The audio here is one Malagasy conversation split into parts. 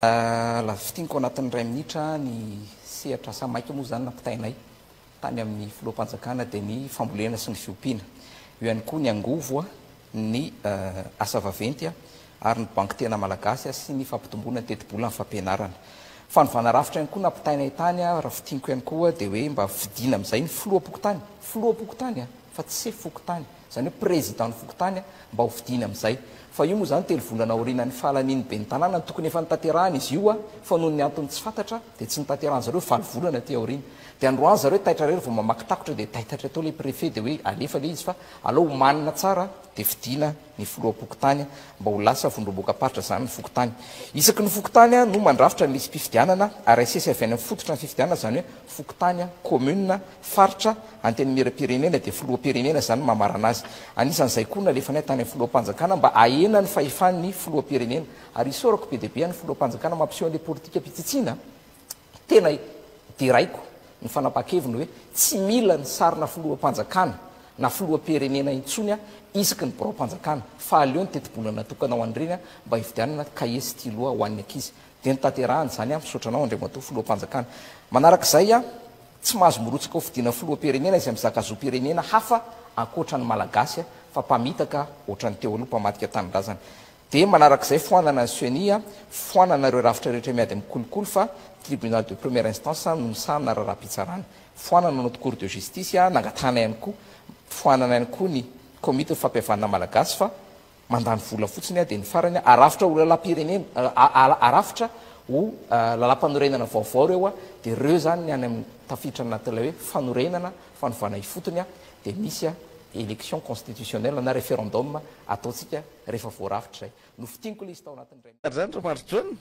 Lavitiniko anatin'ny ray minitra ny sehatra asa maika moa zany nampitainay tany amin'ny filoham-panjakana dia ny fambolena sy ny fiompiana. Io ihany koa ny angovo, ny asa vaventy ary ny banky tena malagasy sy ny fampitomboana teti-bola amin'ny fampianarana. Fanovana rafitra ihany koa nampitainay tany rafitiniko ihany koa dia hoe mba vidiana amin'izay ny filoha-pokotany fa tsy fokotany, zany hoe président ny fokotany mba ho vidiana amin'izay. Fa io moa zany telo volana aorianan'ny fahalaniny be ny tanàna tokony efa nitanterahana izy io fa noho ny antony tsy fantatra dia tsy nitanterahana zareo valo volana ty aoriana. Dia androany zareo taitra reo vao mamaky takotra dia taitatra tao le préfet dia hoe alefa le izy fa aleo manina tsara dia vidiana ny filoha-pokotany mba ho lasa vondroboka-paritra zany ny fokotany. Isaky ny fokotany no mandrafitra ny lisy mpifidianana ary asesy avy any amin'ny fototra ny fifidianana zany hoe fokotany commune faritra anteny miram-pirenena dia filoha-pirenena zany mamarana azy. Anisan'izay koa nalefanay tany amin'ny filoha-panjakana mba ahena ny fahefan'ny filoha-pirenena ary isorako be dia be ny filoha-panjakana mampiseho an'ilay politika mpitsitsina tena diraiko ny fanapa-keviny hoe tsy mila ny sarina filoha-panjakana na filoha-pirenena intsony isaky ny birao-panjakana fa aleo ny teti-bola natokana ho an'ireny mba hividianana cahier stylo ho an'ny ankizy dia nytanterahany zany misotranao andriamatoa filoha-panjakana. Manarak'izay tsy mahazo mirotsaka ho fidiana filoha-pirenena izy amin'ny zakazo-pirenena hafa ankoatra ny malagasy fa mpamitaka ohatran'ny teo aloha mpamadika tanindrazana. Dia manarak'izay foanana ny suenia foanana ireo rafitra rehetra miady amin'ny kolokolo fa tribunal de première instance no misahana raharaham-pitsarana, foanana notre cour de justice nangatana ihany koa, foanana ihany koa ny komite fampihavanana malagasy fa mandany vola fotsiny dia ny farany arafitra ho lalam-pirenena arafitra ho lalam-panorenana vaovao reo dia reo zany ny any amin'ny tafiditra anatin'ilay hoe fanorenana fanovana ifotony dia misy élection constitutionnelle na référendum ataontsika rehefa voarafitra zay. No fitiniko le izy tao anatin'ireny zany ro marodrana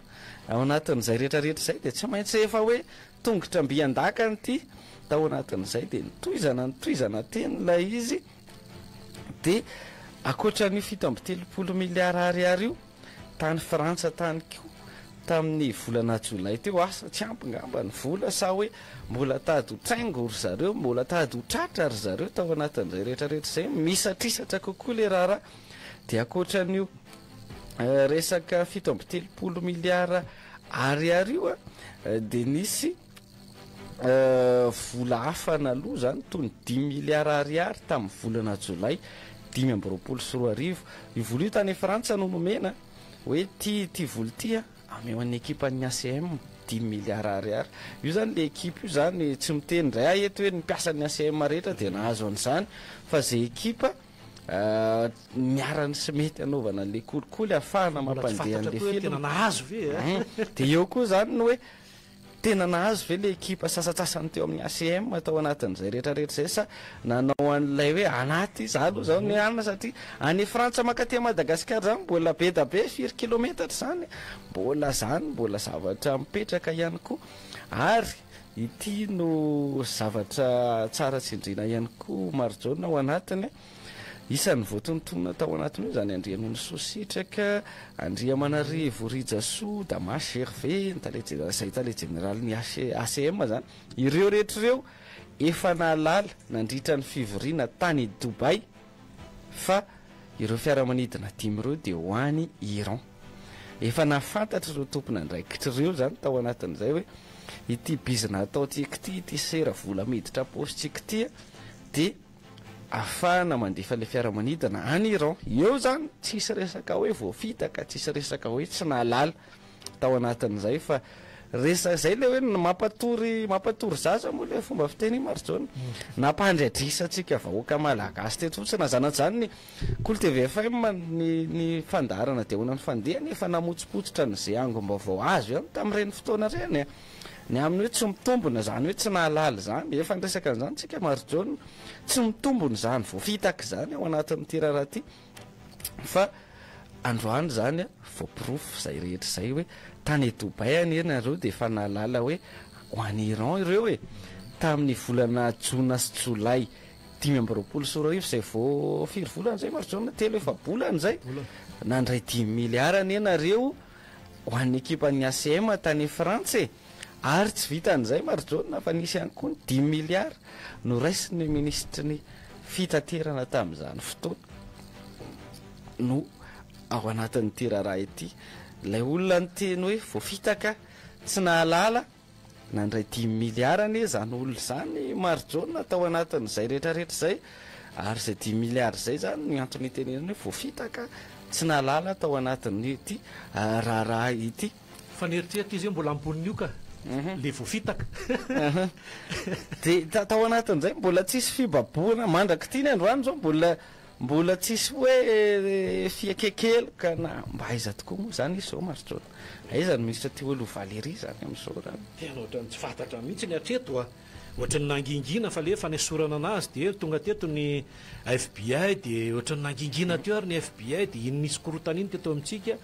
ao anatin'izay rehetrarehetra zay dia tsy maintsy efa hoe tongotra mbiandakany ity tao anatin'izay dia nitoizana teny ilay izy dia akoatra ny 7 miliara ariary io tany Frantsa tany koa tamin'ny volana jolay teo asa tsy ampingamba ny vola sa hoe mbola tady ho traingo ry zareo, mbola tady ho tratra ry zareo tao anatin'izay rehetrarehetra zay misatrisatra kokoa le raharaha dia akoatra n'io resaka 7 miliara ariary io dia nisy vola hafa naloha zany toy ny 10 miliara ariary tamin'ny volana jolay 2024. Io vola io tany Frantsa no nomena hoe ty vola ty ameo an'ny ekipan'ny ACM 10 miliara ariary. Io zany le ekipa io zany tsy miteny ndray eto hoe nipiasa ny ACM rehetra dia nahazo an'izany fa zay ekipa miarany sy mety anaovana an'le kolikoly ahafahana mampandeha an'le film nahazo ve dia eo koa zany no hoe tena nahazo ve le ekipa sasasasany teo amin'ny ACM atao anatin'izay rehetrarehetra zay sa nanao an'ilay hoe anaty za aloha zao ny anina satria any Frantsa makaty Madagasikara zany mbola be da be 4 kilometatra zany mbola zavatra mipetraka ihany koa ary ity no zavatra tsara tsindrina ihany koa marojaona ao anatiny isan'ny voatontonona tao anatiny io zany Andrianony Sositraka, Andriamanarivo Rijasoa, Damas Gervais, zay tale generaly ny ACM zany ireo rehetrareo efa nalala nandritra ny fivoriana tany Dubai fa ireo fiaramanidina 10 ireo dia ho any Iran. Efa nafantatra ireo tompona andraikitra ireo zany tao anatin'izay hoe ity bizina ataontsika ity sera vola miditra positsika ity dia ahafahana mandefa le fiaramanidina any Iran. Eo zany tsisy resaka hoe voafitaka, tsisy resaka hoe tsy nalala tao anatin'izay fa zay le hoe mampatory zaza moa le fomba fiteny marojaona nampandraidrisantsika vahoaka malagasy teto fotsiny nazanany ny Kolo TVFM ny fandarana dia honany fandeha nefa namotsipotsitra n'izay angom-baovao azo tamin'ireny fotoana reny ny amin'ny hoe tsy mitombona zany hoe tsy nahalala zany efa nresaka n'izany tsika marojaona tsy mitombona zany voafitaka zany ao anatin'ity raharaha ty fa androany zany voapirofo zay rehetra zay hoe tany Dubai anireo dia efa nahalala hoe ho any Iran ireo tamin'ny volana Jona sy Jolay 2024 izay vao 4 volana zay marojaona telo efa bolana zay nandray 10 miliara anareo ho an'ny ekipan'ny ACM tany Frantsa ary tsy vitan'izay marojaona fa nisy ihany koa ny 10 miliara no raisiny ministry ny fitaterana tamin'izany fotoana no ao anatin'ity raharaha ity lay olona ny teny hoe voafitaka tsy nahalala nandray 10 miliara anie zany olona zany Marjona tao anatin'izay rehetrarehetra zay ary zay 10 miliara zay zany ny antony tenenany hoe voafitaka tsy nahalala tao anatin'ity raharaha ity faneritreritra izy hoe mbola amboniny io ka le voafitaka de tao anatin'izay mbola tsisy fibaboana mandraka ty ny androany zao mbola tsisy hoe fiakekeloka na mba aiza tokoa moa zany izy zao Marjona aizany ministra ty olo Valéry zany amin'izao raha tena ohatrany tsy fantatra mihitsy ny atreto ohatrany nangingina fa le fanesorana anazy de tonga teto ny FBI de ohatrany nangingina teo ary ny FBI de iny nisy korotana iny teto amintsika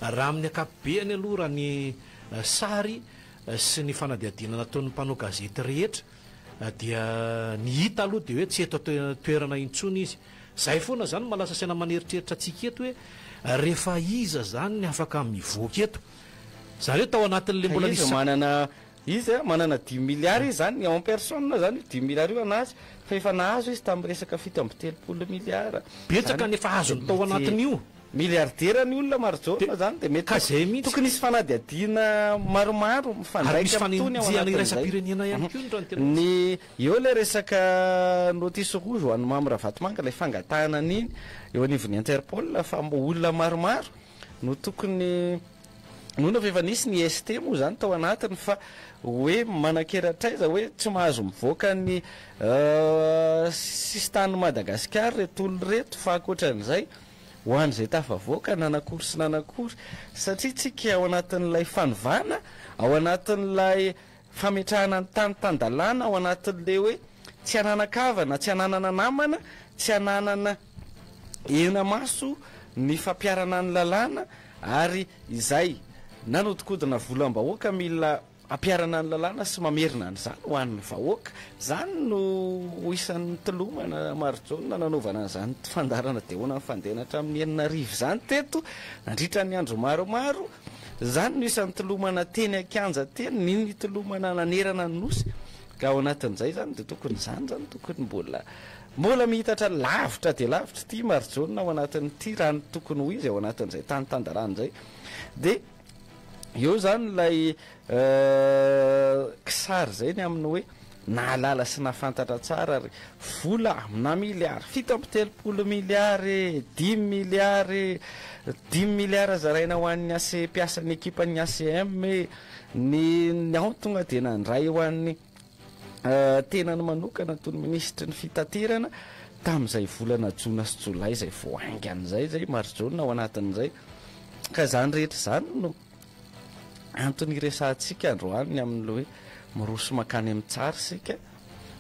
raha amin'ny akapobeany aloha raha ny sary sy ny fanadihadiana nataon'ny mpanao gazety rehetra dia ny hita aloha de hoe tsy eto toerana intsony izy zay foana zany malasa saina maneritreritra atsika eto hoe rehefa iza zany ny afaka mivoaka eto zany hoe tao anatin'le mbola nisy manana izy manana 10 miliara izy zany en personne zany 10 miliara io anazy fa efa nahazo izy tamin'ny resaka 7.3 miliara betsaka nefa azony tao anatin'io miliardera ny olona Marjona zany de mety zay mihitsy tokony isy fanadihadiana maromaro mifandraika aminy iraisam-pirenena ihany koa ny eo le resaka notice rouge ho an'ny Mamy Ravatomanga lay fangatahana an'iny eo anivon'ny Interpol fa olona maromaro no tokony nona fa efa nisy ny ST moa zany tao anatiny fa hoe manakeratraiza hoe tsy mahazo mivoaka ny sistany Madagasikara reto olo reto fa akoatran'izay ho an'izay tafavoaka nanakory sy nanakory satria tsika ao anatin'ilay fanovana ao anatin'ilay fametrahana ny tany-tandalàna ao anatin'le hoe tsy hananakavana tsy hananana namana tsy hananana ena maso ny fampiarana ny lalàna ary izay nanodikodina volam-bahoaka mila ampiarana ny lalàna sy mamerina an'izany ho an'ny vahoaka zany no isan'ny tolomana Marjona nanaovana an'izany fandarana de hoana nyfandehana hatramin'ny 9 zany teto nandritra ny andro maromaro zany no isan'ny tolomana teny akanja teny niny tolomana nanerana ny nosy ka ao anatin'izay zany de tokony zany tokony mbola mihitatra lavitra de lavitra ty Marjona ao anatin'ity raha ny tokony ho izy ao anatin'izay tany-tandarana zay de eo zany lay kisary zay ny amin'ny hoe nahalala sy nafantatra tsara ary vola amina miliara 7.3 miliara 10 miliara 10 miliara zaraina ho an'ny ase mpiasan'ny ekipan'ny ACM ny ao tonga de nandray ho an'ny tenany manokana toy ny ministry ny fitaterana tamin'izay volana jona sy jolay zay voaingan'izay zay Marjona ao anatin'izay ka zany rehetra zany no antony resantsika androany amin'le hoe miroso makany amin'ny tsara sika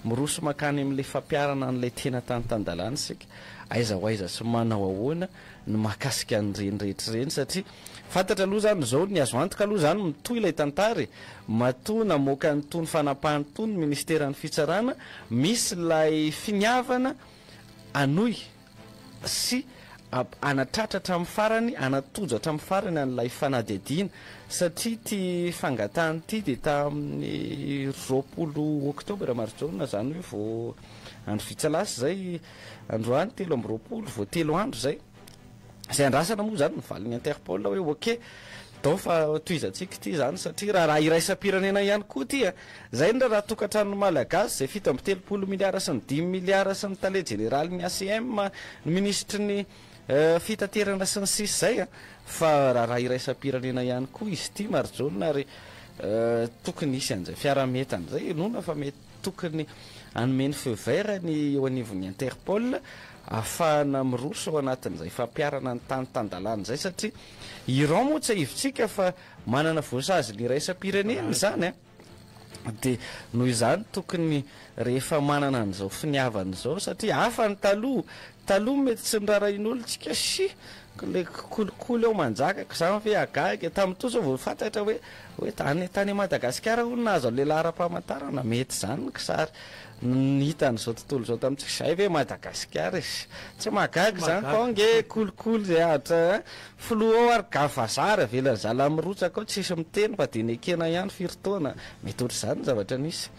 miroso makany amin'le fampiarana an'lay tena tany-tandalàna sika aiza ho aiza sy manao ahoana ny mahakasika an'ireny rehetra reny satria fantatra aloha zany zao ny azo antoka aloha zany mitoy ilay tantary matoa namoaka ny tony fanapahany tony ministeran'ny fitsarana misy lay finiavana anoy sy anatratratra amin'ny farany anatojatra amin'ny farany an'ilay fanadihadiana satria ty fangatahany ty de tamin'ny 20 oktobra Marjona zany hoe vao andro vitsalasy zay androany 3 vao 3 andro zay andrasana moa zany mivalin'ny Interpol hoe ok dao fa toizantsika ty zany satria raha iraisam-pirenena ihany koa ty zay ny raha tokantrano malagasy zay 7.3 miliara sy ny 10 miliara sy ny tale generaly ny ACM ny ministry ny fitaterana sy ny sisy zay fa raha iraisam-pirenena ihany koa izy ty Marjona ary tokony isy an'izay fiarametana zay nona fa mety tokony anomeny feu vert ny eo anivon'ny Interpol ahafahana miroso ao anatin'izay fampiarana ny tany-tandalàna zay satria Iran moa tsy ahivitsika fa manana voasazy ny iraisam-pirenena zany de noho izany tokony rehefa manana an'izao finiavana zao satria hafa ny taloha mety tsy nirarahin'olo tsika sy le kolikoly ao manjakaka zany hoe agaga tamin'ny to zao vao fantatra hoe tany Madagasikara ho nazo lehilahy ara-pamantarana mety zany ny kisary nihitan'izao tontolo zao tamintsika zay hoe Madagasikara izy tsy mahagaga zany fa nge kolikoly zay ahatra flo ao ary gavazara velany zala mirotsaka ao tsisy miteny fa de nekena ihany firy-taona mety ohatry zany zavatra nisy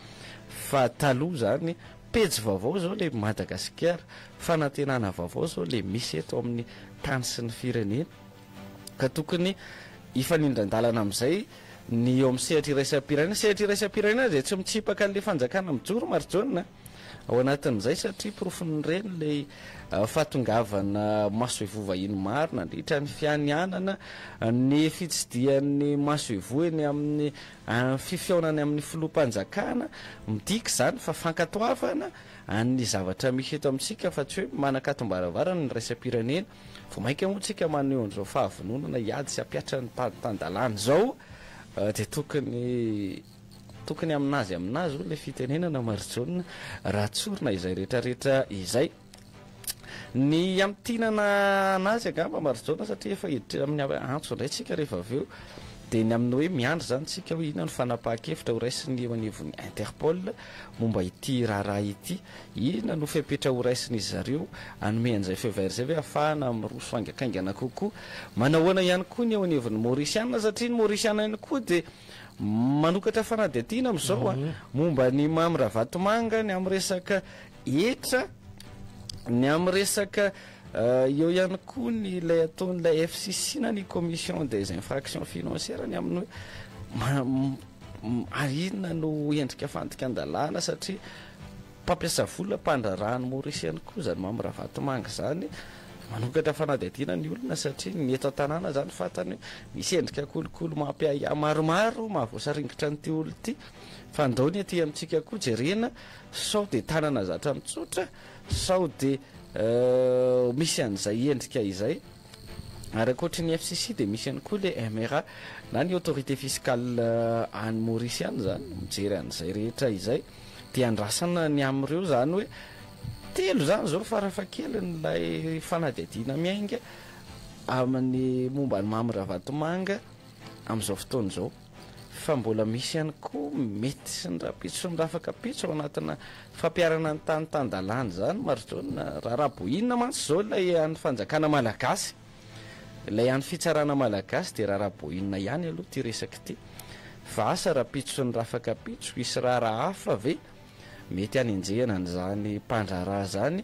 fa taloha zany pejy vaovao zao le Madagasikara fanantenana vaovao zao le misy eto amin'ny tany sy ny firenena ka tokony ifanindran-dalana amin'izay ny eo amin'ny sehatra iraisam-pirenena sehatra iraisam-pirenena zay tsy mitsipaka an'le fanjakana mijoro marjona ao anatin'izay satria porofin'ireny le fahatongavana maso ivovahiny maro nandritra ny fianianana ny fitsidian'ny maso ivo eny amin'ny fifiaonany amin'ny filohampanjakana midika zany fa fankatoavana any zavatra misy eto amintsika fa tsy hoe manakatom-baravarana ny raisam-pirenena vo mainka moa tsika maneho an'izao fahavononana hiady sy ampiatra ny tantandalana zao de tokony aminazy o le fitenenana marjona raha tsorina izay rehetrarehetra izay ny amtinana anazy angamba marjona satria efa hiditra amin'ny antso indray tsika rehefa aveo de ny amin'ny hoe miandry zany tsika hoe inona ny fanapahan-kevitra ho raisiny eo anivon'ny Interpol momba ity raharaha ity inona no fiapetra ho raisin'izy zareo anome an'izay fevert zay hoe ahafahana miroso aingakaingana kokoa manahoana ihany koa ny eo anivon'ny Mauritiana satria ny Mauritiana ihany koa de manokatra fanadihadiana amin'izao momba ny mamra vatomanga ny amin'ny resaka etra ny amin'ny resaka eo ihany koa ny ilay ataon'ilay FCC na ny commission des infractions financières ny amin'ny hoe inona no endrika fantika an-dalàna satria mpampiasa vola mpandrarahany Mauritiana koa zany mamra vatomanga zany manokatra fanadihadiana ny olona satria ny eto an-tanàna zany fantany hoe misy endrika kolokolo mampiaya maromaro mahavoasaringitra n'ity olo ity fa andao ny aty amintsika koa jerena sao de tanana zatra mitsotra sao de misy an'izay endrika izay ary akoatry ny FCC de misy ihany koa le MRA na ny autorité fiscale any Mauritiana zany mijery an'izay rehetra izay de andrasana ny am'ireo zany hoe telo zany zao farafakelyn'ilay fanadihadiana miainga amin'ny momba ny mamra vatomanga amin'izao fotoana zao fa mbola misy ihany koa mety sy ny rapitso sy ny rafakapitso ao anatina fampiarana ny tantandalana zany marjona raha rahaboinina mantsy zao ilay an'ny fanjakana malagasy ilay an'ny fitsarana malagasy de raha rahaboinina ihany aloha ty resaky ty fa asa rapitso sy ny rafakapitso isy raharaha hafa ve mety anenjehana n'izany mpandraraha zany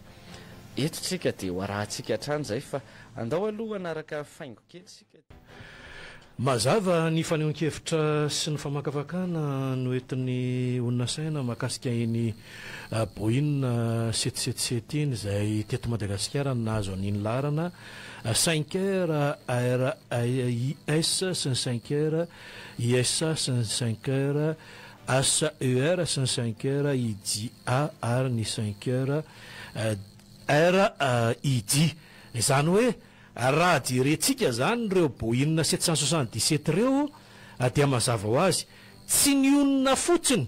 eto tsika de ho arahantsika hatrany zay fa andao aloha anaraka faingo kely sika mazava ny fanehoan-kevitra sy ny famakafakana no entin'ny olona saina mahakasika iny Boeing 777 iny zay teto Madagasikara nahazo an'iny larana 5 heures ARIS sy ny 5 heures ISA sy ny 5 heures ACER sy ny 5 heures IDA ary ny 5 heures RID izany hoe raha direntsika zany reo Boeing 777 reo dia mazava ho azy tsy ny onona fotsiny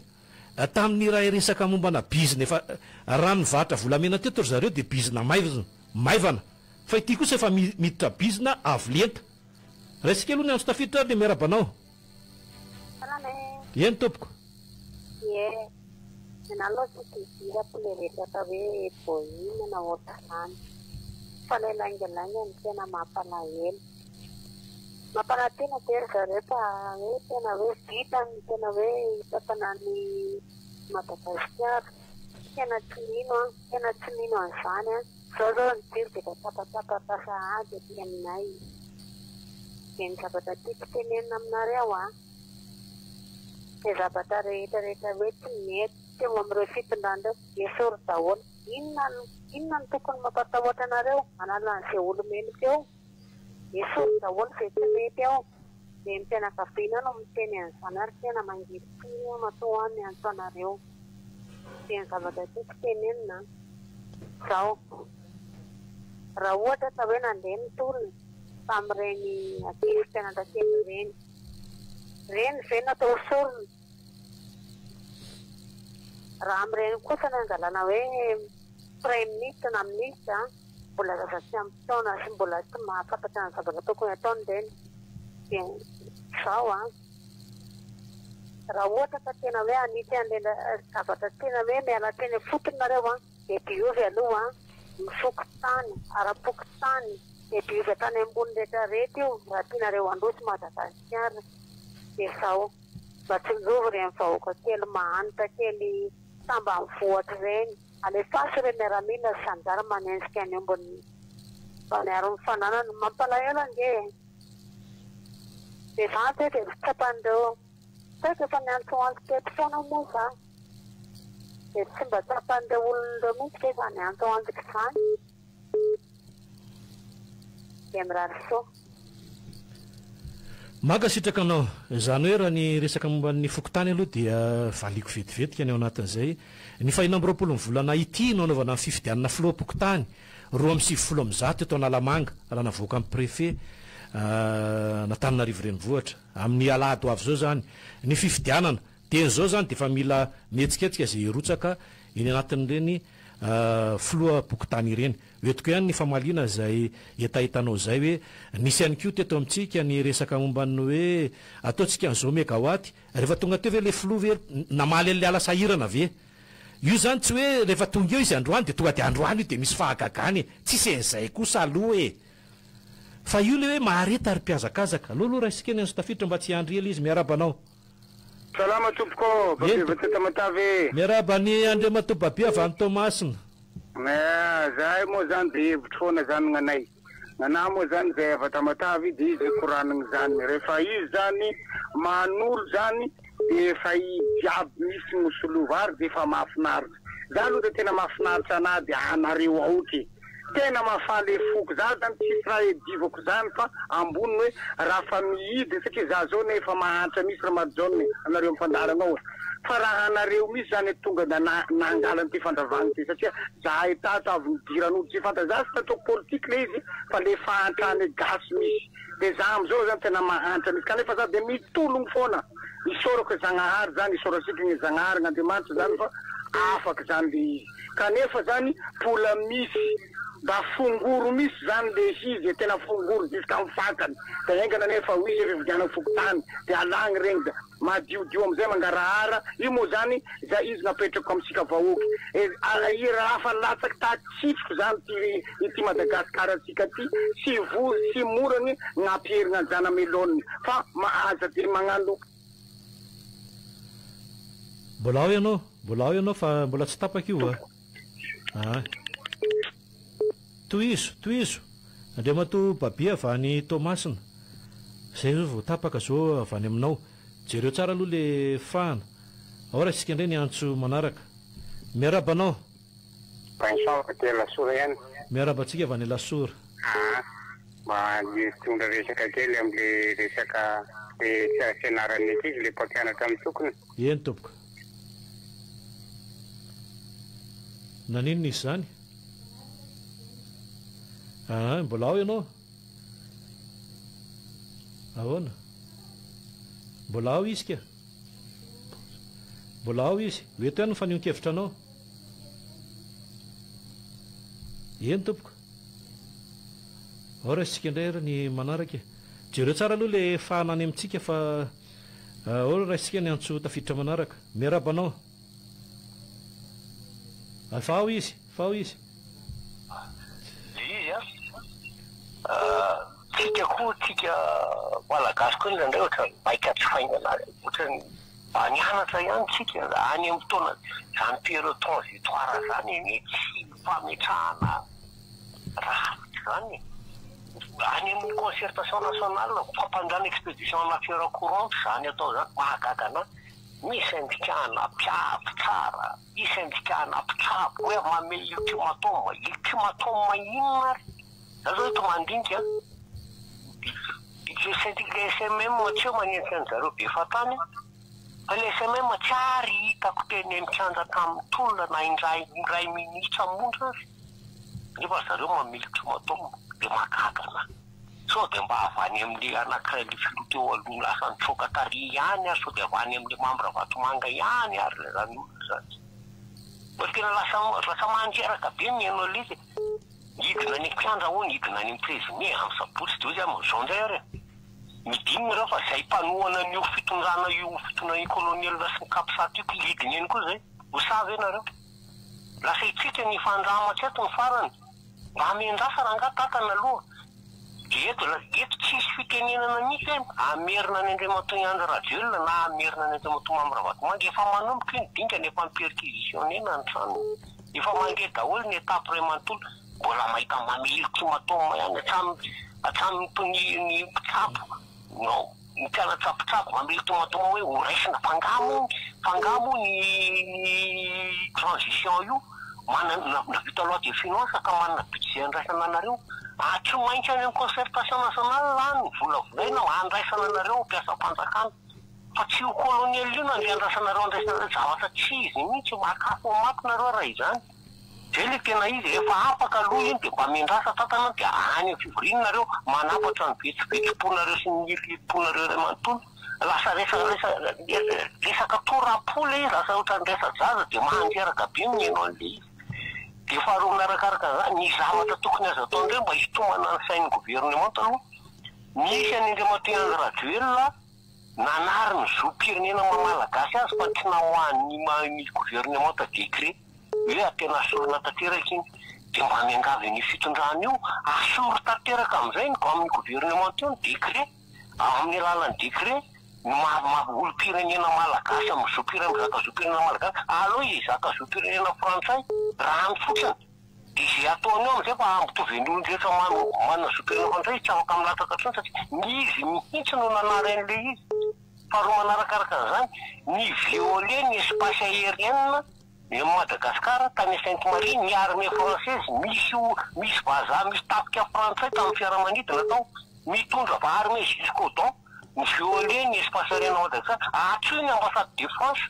tamin'ny raha iresaka mombana bizina efa raha mivatra volamena teto ry zareo de bizina maivana fa ity kosa efa miditra bizina avolenta raisika aloha ny andro tafiditra le miarabanao eny tompoko fanelangelangany tena mampalahelo mampanatena tery zareo fa hoe tena hoe vitany tena hoe tapanany Madagasikara tena tsy nino an'izany zao zao nijiry de tapatapatasa ady aty aminay de ny zavatra tiako tenenina aminareo de zavatra rehetrarehetra hoe tsy mety teo amin'ireo fitondrandreo esory daholo inona ny tokony mampatahotra anareo analan'izay olomenika eo esory daholo zay tsy mety ao de ny fianakaviana no miteny an'izany ary tena mangiritsiny matoa any antso anareo de ny zavatra tiako tenenina zao raha ohatra ka hoe nandeha nitolona tamin'ireny ankizy fianandraseny reny ve natao sorona raha amin'ireny kosa ny angalana hoe prime ministre na ministre mbola zazatsy amin'ny taona sy mbola tsy mahafantatra ny zavatra tokony ataony reny de zao raha ohatra ka tena hoe anity an'le zavatra tena hoe miala teny fotony nareo de diovy aloha misoko tany arapoky tany de diovy tany ambony rehetrarehetra io raha tianareo androso Madagasikara de zao mba tsy milovy reny vahoaka kely mahanitra kely tamba amin'ny vohatra reny alefasy re miaramila sanjara manenjika any ambony faniaro mifananana mampalahelo ange dia za dia dia tsapandreo saika efa niantsoantso teto foana moa za dia tsy mba tsapandreo olon'ireo mihitsy ka efa niantsoantsika izany dia mirary soa Makasitraka anao izany hoe raha ny resaka momba ny fokotany aloha dia valiko vetivetika ny ao anatin'izay ny fahinam-roapolo ny volana ity no anaovana ny fifidianana filoha-pokotany 2020 eto Analamanga raha navoaka amin'ny préfet n'Antananarivo renivohitra amin'ny alahady ho avy zao zany ny fifidianana dia zao zany dia efa mila mihetsiketsika izay rotsaka eny anatin'ireny filoha-pokotany ireny etiko ihany ny famaliana izay etahitanao izay hoe nisy ihany koa teto amintsika ny resaka momba ny hoe ataontsika an'izao megawaty rehefa tonga teo ve le filoha ve namaly an'le ala sahirana ve io zany tsy hoe rehefa tonga eo izy androany dia tonga dia androany io dia misy fahagagany tsisy an'izay kosa aloha e fa io le hoe mahareta ary mpiazakazaka aloha raha isika ny anso tafiditra mba tsy handry ela izy miarabanao salama tompoko babeteta matavy miaraba ny Andriamatoa Babia avy any Tomasina zahay moa zany dia hevitry foana zany gn'anay gn'anahy moa zany zay avata matavy dia izy koraniny zany rehefa izy zany manolo zany dia efa ijiaby misy mosolova ary dia efa mahafinaritra za aloha dia tena mahafinaritra anahy dia anareo aoky tena mahafaly foko za zany tsisy raha edivako zany fa ambony hoe raha fa mihidy satria za zao nefa mahantra misy raha majaony anareo mifandaranao fa raha anareo misy zany tonga da nangalany ty fandravagny ty satria za etato avy nidiran'olo tsy fanta za sy tataoko politika le izy fa le fahantrany gasy misy dia za am'izao zany tena mahantra misy kanefa za dia mitologno foana isorako Zagnahary zany isorasika ny Zagnahary gn'Andriamanitra zany fa afaka zany le izy kanefa zany mbola misy da fongoro misy zany le izy tena fongoro ziska amin'ny fakany da engana nefa ho izy fividiana fokotany dia alagny regny da madiodio am'izay mangarahara io moa zany za izy napetrako amintsika vahoaky i raha fa latsaky tatsitriko zany ity Madagasikara atsika ty sy vory sy morany gn'ampierigna anjana meloniny fa mahaza dia magnano mbola ao ianao fa mbola tsy tapaka io toizo Andriamatoa Babia avy any Tomasina zay zao vao tapaka zao avy any aminao jereo tsara aloha le fahana ao raha isika indray ny antso manaraka miarabanao miarabantsika avy any Lasora mba tondra resaka kely am'le resaka le fianarany ety le mpampianatra amin'ny tokony eny tompoko nanino nisy zany mbola ao ianao ahoana mbola ao izy ka mbola ao izy hoeto ihany ny fanionkevitra anao eny tompoko ao raha isika indray ra ny manaraka jereo tsara aloha le fahanany amintsika fa ao raha isika ny antso tafiditra manaraka miarabanao fa ao izy tsika koa tsika malagasy koa indray ohatrany baika tsy faingana ohatrany nianatra ihany tsika any amin'ny fotoana zany période transitoire zany ny tsy fametrahana raha zany any amin'ny concertation nationale fampandrana expédition nature courante zany atao zany mahagaga anazy misy indikana mpiavy tsara misy indikana mpitsabo hoe mame ultimatum inona za zao eto mandinika le SMM tsy magnentsy an'zareo be fatany fa le SMM tsy ary hitako teny mikanja tamin'ny tolona na indray minitra mondra azy nefa zareo mamily ultimatum dia makagana sao dia mba avany amin'le anankiray le filoha teo aloha lasa nitroka tary ihany ary sao dia avany amin'le mambra vatomanga ihany ary le zany olona zany fa tena lasa mandreraka be mihaino alizy hidina ny mpiandra hono hidina ny mprésumé amin'ny sabotsy dia ozy am'izao ndray ary midinina reo fa zay mpanohana n'io fitondrana io fitondrana colonielina sy ny kapisaty io hidina eny koa zay ho savy enareo lasa itsika ny fandrama tsy eto ny farany mba amendrasa raha nga tatana aloha dia eto tsisy fitenenana mihitsy hoe amerina ny Andriamatoa Iandry Rajoelina na amerina ny Andriamatoa Mambra Vatomanga efa manomboka io ny dinkany efa miperquisitionena ny trano efa mandeha daholo ny étape ray manontolo mbola mahita mamely ultimatum ihany hatramin'ny mpitsapo no tena tsapotsabo mamely tomatoma hoe ho raisina fangamo ny transition io navita loa de finance ka manana budget andraisana anareo tsy maintsy any amin'ny concertation nationale any volavolaina andraisana anareo mpiasa-panjakana fa tsy ho colonial io nandeha andraisanareo andraisana zavatra tsy izy mihitsy makafo maty nareo raha izany zay le tena izy rehefa apaka aloha iny de mba mendrasa tatana de any fivorinareo manapatra ny betsi-betsi-ponareo sy ny iliponareo ray manontolo lasa resaka torapola izy lasa ohatrany resa-jaza de mahanjeraka be mihaino an'le izy de faharoa minarakaraka zany ny zavatra tokony azo atao ndreo mba hitomana ny sain'ny gouvernement aloha misy an'indreo matena graduela nanary ny zoam-pirenena mamalagasy azy fa tsy nahoan'ny gouvernement ta décret hoe atena sorona tanteraka iny de mba miangavy ny fitondrana io asoro tanteraka amin'izay ny amin'ny gouvernement io ny décret amin'ny alalan'ny décret olo-pirenena malagasy amin'ny zoam-pirenena zoam-pirenena malagasy aloha izaka zoam-pirenena frantsay raha ny fotsiny de zay ataony eo am'izay fa ampitovy an'olon-drehetra manana zoam-pirenena frantsay tsy afaka milatraka trony satria nizy mihitsy no nanary an'le izy faharoa manarakaraka an'izany ny violer ny espace aérienne Madagascar tany Sainte-Marie ny armée française misy vazaha misy tapika frantsay tamin'ny fiaramanidina tao mitondra armée jusqu'au don ny violer ny espace aérienne Madagascar atsoy ny ambassade de France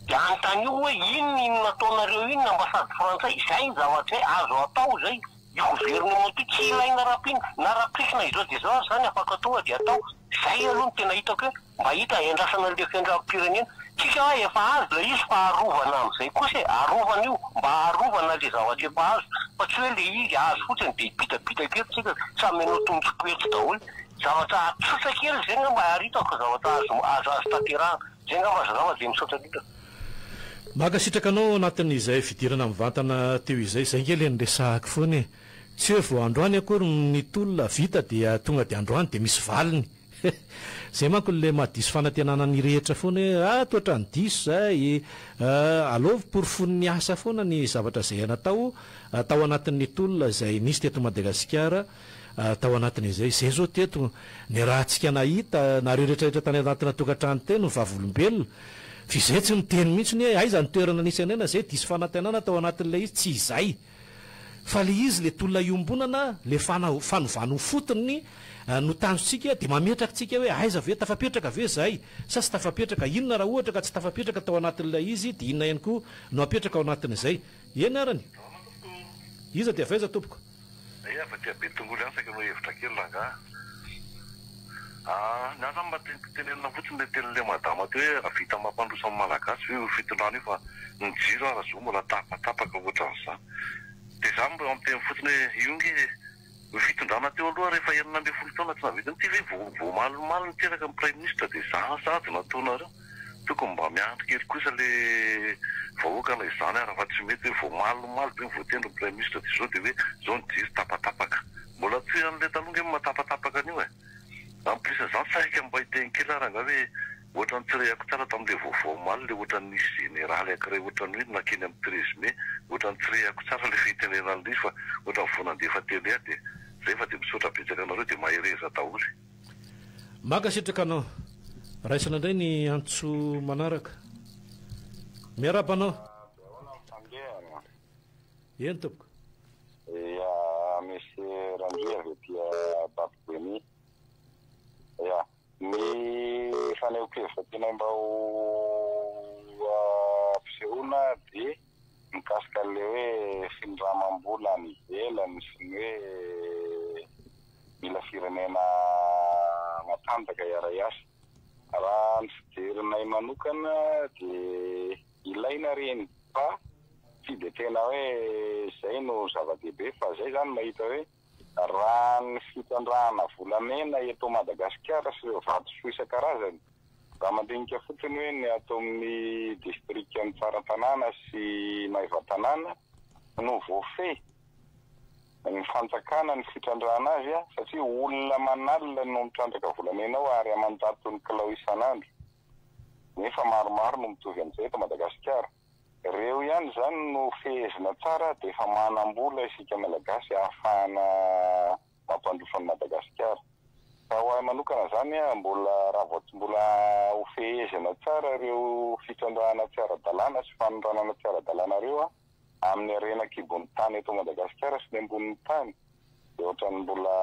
de anontany io hoe inona nataonareo iny ny ambassade frantsay zay ny zavatra hoe azo atao zay io gouvernement io tsy ilaina rapina na raprikina izao de zao zany afaka tonga de atao zay aloha ny tena hitako hoe mba hita endrasana le fiandram-pirenena tsika hoe efa azo le izy fa arovana amin'izay kosa arovana io mba arovana le zavatra efa azo fa tsy hoe le izy azo fotsiny de bitabita kely tsika samy anao tongotsy-poetsy daholo zavatra tsotra kely zay nga mba aritako zavatra azo tanterahana zay nga mazazava de misaotra dita makasitraka anao anatin'izay fidirana mivantana teo izay zay ngely ny resahako foana e tsy hoe vo androany akory ny tolona vita dia tonga de androany de misy valiny zay manko le mahadiso fanantenana ny rehetra foana hoe toetra ny diso zay aloha por fon'ny asa foana ny zavatra zay natao tao anatin'ny tolona zay nisy teto Madagasikara tao anatin'izay zay zao teto ny raha tsika nahita nareo rehetrarehetra tany anatina tokantrano teny vavolombelona fizay tsy miteny mihitsy ny hoe aiza ny toerana nisy anena zay diso fanantenana tao anatin'ilay izy tsy izay fa le izy le tolona iombonana le fanovano fotony no tanjotsika de mametraka tsika hoe aiza ve tafapetraka ve zay sa tsy tafapetraka inona raha ohatra ka tsy tafapetraka tao anatin'ilay izy de inona ihany koa no apetraka ao anatin'izay eny arany iza de avaiza tompoko fa tia be tongolo ansaka no hevitra kely langa niasa mbatenenina fotsiny le tenyle madama ty hoe avita mampandrosa amin'ny malagasy hoe fitondrano io fa ny jiro ara zo mbola tapatapaka ohatran'izany de za mba amiteny fotsiny hoe io nge fitondrana teo aloha rehefa 12 taona tsy navitiny ty hoe vomalomalo niteraka amin'ny prime ministre de za sady nataonareo tokony mba miandry kely kosa le vahoakana izany ara fa tsy mety hoe vomalomalo be voatendry ny prime ministre de zao de hoe zao ny jiro tapatapaka mbola tsy an'le talonga hoe matapatapaka an'io e amplisa zany saika mba hiteny kely aranga hoe ohatrany tsirehako tsara tamin'le vaovao le ohatrany nisy généraly akiray ohatrany hoe nakeny amin'ny 13 mai ohatrany tsirehako tsara le fitenenan'le izy fa ohatrany vonandefa tele de zay fa de misaotra betsaka anareo de mahereza daholy makasitraka anao raisana indray ny antso manaraka miaraba anao eny tompoko misy randria avy tia Baboeny ny fanehonkevitra tena mba ho fisehoana de mikasika le hoe finondramam-bola ny ivelany sy ny hoe mila firenena matanjaka iara-iasa raha ny fiderinay manokana de ilaina reny fa tsy de tena hoe zay no zava-dehibe fa zay zany mahita hoe raha ny fitondrana volamena eto Madagasikara sy ireo vatosoa isan-karazany raha mandinika fotsiny hoe ny ato amin'ny district ny Tsaratanàna sy Maivatanàna no voafehy ny fanjakana ny fitrandrana azy satria olona manalina no mitrandraka volamena ao ary amandato ny kilao isan'andro nefa maromaro no mitovy amin'izay eto Madagasikara reo ihany zany no fehezina tsara de efa manam-bola isika malagasy ahafahana mampandroso an'i Madagasikara Raha ho ahy manokana zany a mbola raha vao tsy mbola hofehezana tsara ireo fitondràna tsy ara-dalàna sy fanoranana tsy ara-dalàna reo a amin'ny arenak'ibon'ny tany eto Madagasikara sy ny ambonin'ny tany dia ohatran'ny mbola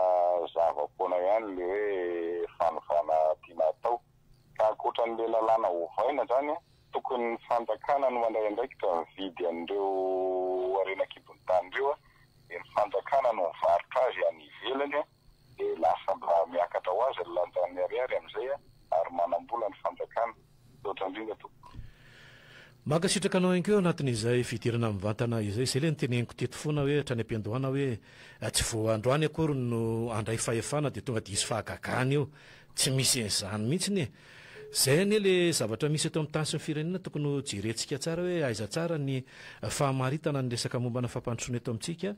zava-poana ihany le hoe fanovana tiana atao. Ka ankoatran'le lalàna ovaina zany a tokony fanjakana no mandray andraikitra mividy an'ireo arenak'ibon'ny tany reo a dia ny fanjakana no mivarotra azy any ivelany a dia lasa mba miakatra ho azy lanjan'ny ariary amin'izay a ary manam-bola ny fanjakana. Ohatran' indrindra tompoko. Mankasitraka anao ihany koa anatin'izay fidirana mivantana izay izay le nyteneniko teto foana hoe hatrany am-piandohana hoe tsy vao androany akory no andray fahefana dia tonga dia isy fahagagana io tsy misy an'izany mihitsiny. Zay anie le zavatra misy eto amin'ny tany sy ny firenena tokony ho jerentsika tsara hoe aiza tsara ny fahamaritana ny resaka mombana fampandrosoana eto amintsika